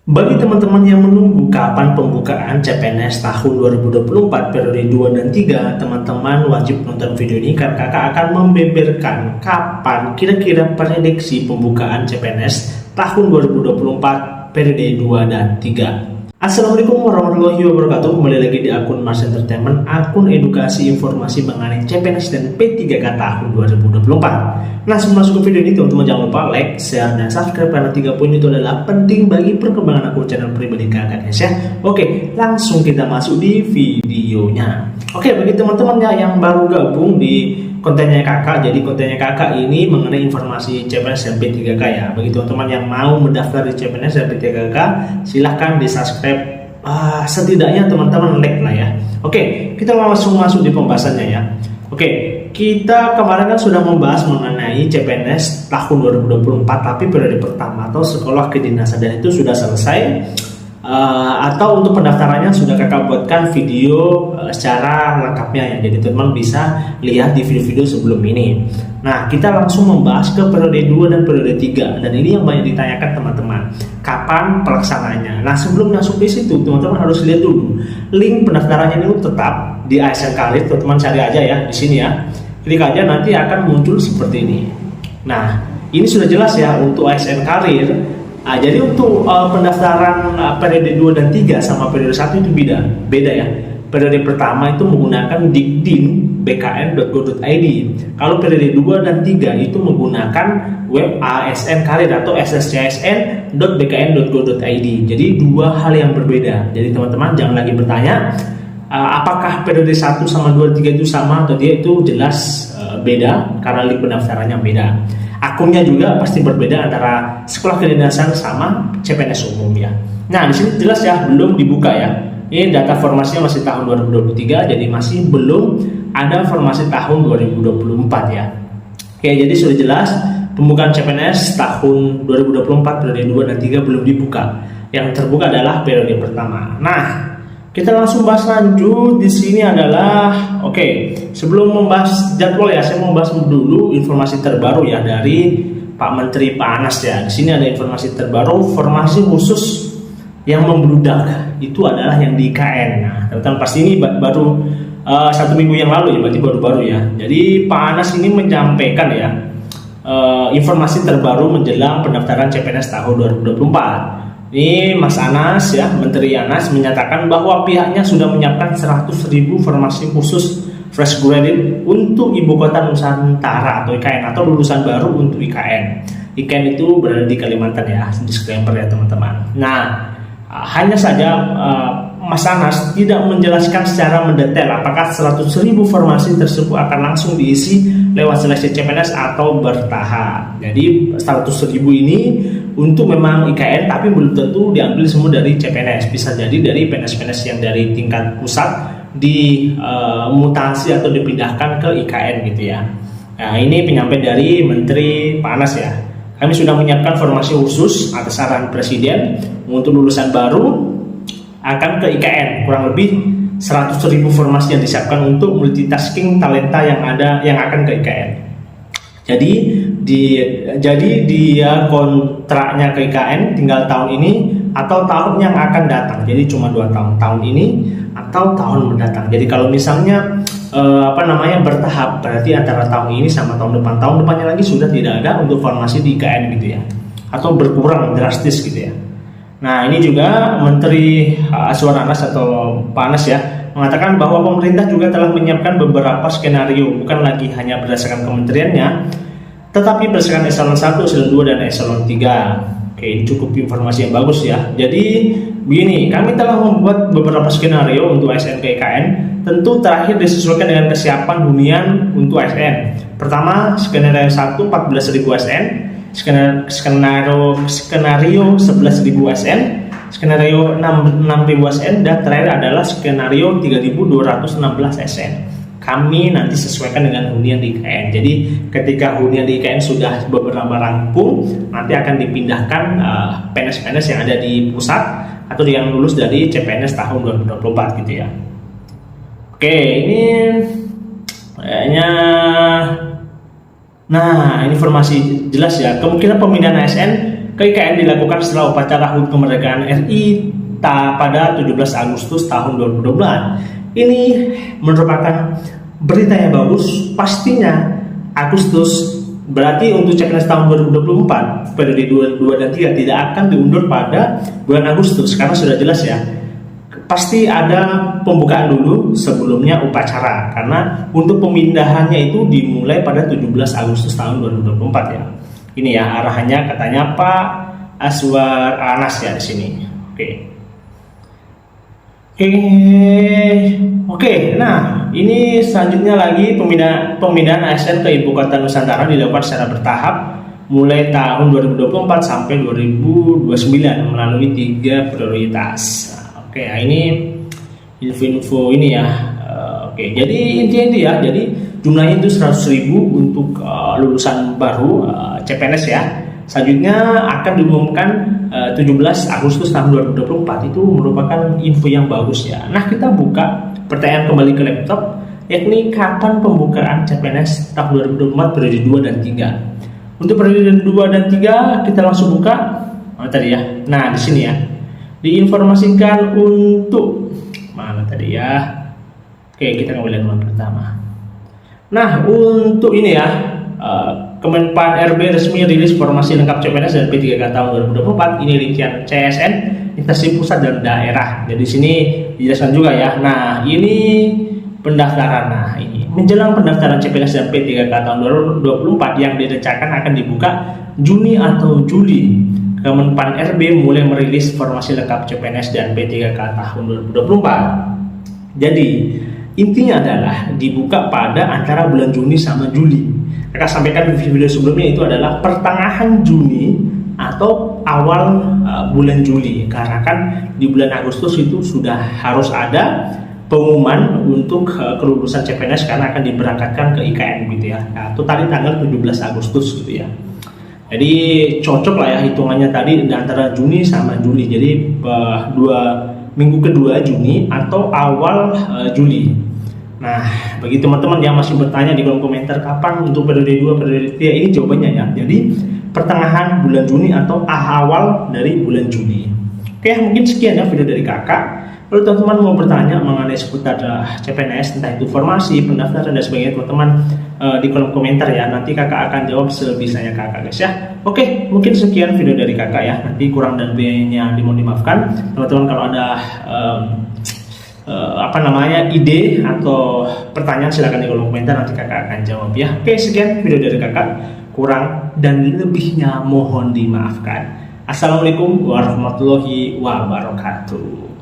Bagi teman-teman yang menunggu kapan pembukaan CPNS tahun 2024 periode 2 dan 3, teman-teman wajib nonton video ini karena kakak akan membeberkan kapan kira-kira prediksi pembukaan CPNS tahun 2024 periode 2 dan 3. Assalamualaikum warahmatullahi wabarakatuh. Kembali lagi di akun Mars Entertainment, akun edukasi informasi mengenai CPNS dan P3K tahun 2024. Nah, sebelum masuk ke video ini, teman-teman jangan lupa like, share, dan subscribe karena 3 poin itu adalah penting bagi perkembangan akun channel pribadi kakak guys ya. Oke, langsung kita masuk di videonya. Oke, bagi teman-teman yang baru gabung di kontennya kakak, jadi kontennya kakak ini mengenai informasi CPNS dan P3K ya. Bagi teman-teman yang mau mendaftar di CPNS dan P3K, silahkan di subscribe, setidaknya teman-teman like lah ya. Oke, kita langsung masuk di pembahasannya ya. Oke, kita kemarin kan sudah membahas mengenai CPNS tahun 2024, tapi periode pertama atau sekolah kedinasan dan itu sudah selesai. Atau untuk pendaftarannya sudah kakak buatkan video secara lengkapnya ya, jadi teman-teman bisa lihat di video-video sebelum ini. Nah, kita langsung membahas ke periode 2 dan periode 3, dan ini yang banyak ditanyakan teman-teman, kapan pelaksanaannya. Nah, sebelum masuk di situ, teman-teman harus lihat dulu link pendaftarannya ini tetap di ASN Karir. Teman-teman cari aja ya di sini ya, klik aja, nanti akan muncul seperti ini. Nah, ini sudah jelas ya untuk ASN Karir. Jadi untuk pendaftaran periode 2 dan 3 sama periode 1 itu beda ya. Periode pertama itu menggunakan dikdin.bkn.go.id. Kalau periode 2 dan 3 itu menggunakan web ASN Karir atau sscsn.bkn.go.id. Jadi dua hal yang berbeda. Jadi teman-teman jangan lagi bertanya apakah periode 1 sama 2 dan 3 itu sama atau dia, itu jelas beda karena link pendaftarannya beda. Akunnya juga pasti berbeda antara sekolah kedinasan sama CPNS umum ya. Nah, di sini jelas ya belum dibuka ya. Ini data formasinya masih tahun 2023, jadi masih belum ada formasi tahun 2024 ya. Oke, jadi sudah jelas pembukaan CPNS tahun 2024 periode 2 dan 3 belum dibuka. Yang terbuka adalah periode pertama. Nah, kita langsung bahas lanjut. Di sini adalah sebelum membahas jadwal ya, saya mau bahas dulu informasi terbaru ya dari Pak Menteri Pak Anas ya. Di sini ada informasi terbaru, formasi khusus yang membludak itu adalah yang di IKN. Nah, teman-teman pasti ini baru 1 minggu yang lalu ya, berarti baru-baru ya. Jadi Pak Anas ini menyampaikan ya informasi terbaru menjelang pendaftaran CPNS tahun 2024. Ini Mas Anas ya, Menteri Anas menyatakan bahwa pihaknya sudah menyiapkan 100.000 formasi khusus fresh graduate untuk Ibu Kota Nusantara atau IKN, atau lulusan baru untuk IKN. IKN itu berada di Kalimantan ya, disclaimer ya teman-teman. Nah, hanya saja Mas Anas tidak menjelaskan secara mendetail apakah 100.000 formasi tersebut akan langsung diisi lewat seleksi CPNS atau bertahap. Jadi 100.000 ini untuk memang IKN, tapi belum tentu diambil semua dari CPNS. Bisa jadi dari PNS-PNS yang dari tingkat pusat dimutasi atau dipindahkan ke IKN gitu ya. Nah, ini penyampaian dari Menteri Pak Anas ya. Kami sudah menyiapkan formasi khusus atas saran Presiden untuk lulusan baru akan ke IKN. Kurang lebih 100.000 formasi yang disiapkan untuk multitasking talenta yang akan ke IKN. Jadi dia kontraknya ke IKN tinggal tahun ini atau tahun yang akan datang. Jadi cuma 2 tahun ini atau tahun mendatang. Jadi kalau misalnya bertahap, berarti antara tahun ini sama tahun depannya lagi sudah tidak ada untuk formasi di IKN gitu ya, atau berkurang drastis gitu ya. Nah, ini juga Menteri Azwar Anas atau Pak Anas ya mengatakan bahwa pemerintah juga telah menyiapkan beberapa skenario, bukan lagi hanya berdasarkan kementeriannya, tetapi berdasarkan eselon 1, eselon 2, dan eselon 3. Oke, ini cukup informasi yang bagus ya. Jadi begini, kami telah membuat beberapa skenario untuk ASN ke IKN. Tentu terakhir disesuaikan dengan kesiapan hunian untuk ASN. Pertama, skenario 1 14.000 ASN, skenario 11.000 ASN, skenario 6.000 ASN, dan terakhir adalah skenario 3.216 ASN. Kami nanti sesuaikan dengan hunian di IKN. Jadi ketika hunian di IKN sudah beberapa rampung, nanti akan dipindahkan PNS-PNS yang ada di pusat atau yang lulus dari CPNS tahun 2024 gitu ya. Oke, ini kayaknya, nah ini informasi jelas ya. Kemungkinan pemindahan ASN ke IKN dilakukan setelah upacara HUT kemerdekaan RI pada 17 Agustus tahun 2022. Ini merupakan berita yang bagus. Pastinya Agustus berarti untuk CPNS tahun 2024 periode 2 dan 3 tidak akan diundur pada bulan Agustus, karena sudah jelas ya, pasti ada pembukaan dulu sebelumnya upacara, karena untuk pemindahannya itu dimulai pada 17 Agustus tahun 2024 ya. Ini ya arahannya katanya Pak Azwar Anas ya di sini. Oke. Nah, ini selanjutnya lagi pemindahan ASN ke Ibu Kota Nusantara dilakukan secara bertahap mulai tahun 2024 sampai 2029 melalui 3 prioritas. Nah, ini info ini ya. Jadi intinya itu ya. Jadi jumlahnya itu 100.000 untuk lulusan baru CPNS ya. Selanjutnya akan diumumkan 17 Agustus tahun 2024. Itu merupakan info yang bagus ya. Nah, kita buka pertanyaan kembali ke laptop, yakni kapan pembukaan CPNS tahun 2024 periode 2 dan 3. Untuk periode 2 dan 3 kita langsung buka tadi ya. Nah, di sini ya. Diinformasikan untuk mana tadi ya. Oke, kita kembali ke pertama. Nah, untuk ini ya, Kemenpan RB resmi rilis formasi lengkap CPNS dan P3K tahun 2024. Ini rincian CSN, instansi pusat dan daerah. Jadi sini dijelaskan juga ya. Nah, ini pendaftaran. Nah, ini menjelang pendaftaran CPNS dan P3K tahun 2024 yang direncanakan akan dibuka Juni atau Juli. Kemenpan RB mulai merilis formasi lengkap CPNS dan P3K tahun 2024. Jadi intinya adalah dibuka pada antara bulan Juni sama Juli. Kakak sampaikan di video sebelumnya itu adalah pertengahan Juni atau awal bulan Juli, karena kan di bulan Agustus itu sudah harus ada pengumuman untuk kelulusan CPNS karena akan diberangkatkan ke IKN gitu ya. Nah, itu tadi tanggal 17 Agustus gitu ya. Jadi cocok lah ya hitungannya tadi antara Juni sama Juli. Jadi 2 minggu kedua Juni atau awal Juli. Nah, bagi teman-teman yang masih bertanya di kolom komentar kapan untuk periode 2, periode 3, ini jawabannya ya. Jadi pertengahan bulan Juni atau awal dari bulan Juli. Oke, mungkin sekian ya video dari kakak. Kalau teman-teman mau bertanya mengenai seputar CPNS, entah itu formasi, pendaftaran dan sebagainya, teman-teman di kolom komentar ya. Nanti kakak akan jawab sebisanya kakak guys ya. Oke, mungkin sekian video dari kakak ya. Nanti kurang dan lebihnya dimohon dimaafkan. Teman-teman kalau ada ide atau pertanyaan silahkan di kolom komentar, nanti kakak akan jawab ya. Oke, sekian video dari kakak. Kurang dan lebihnya mohon dimaafkan. Assalamualaikum warahmatullahi wabarakatuh.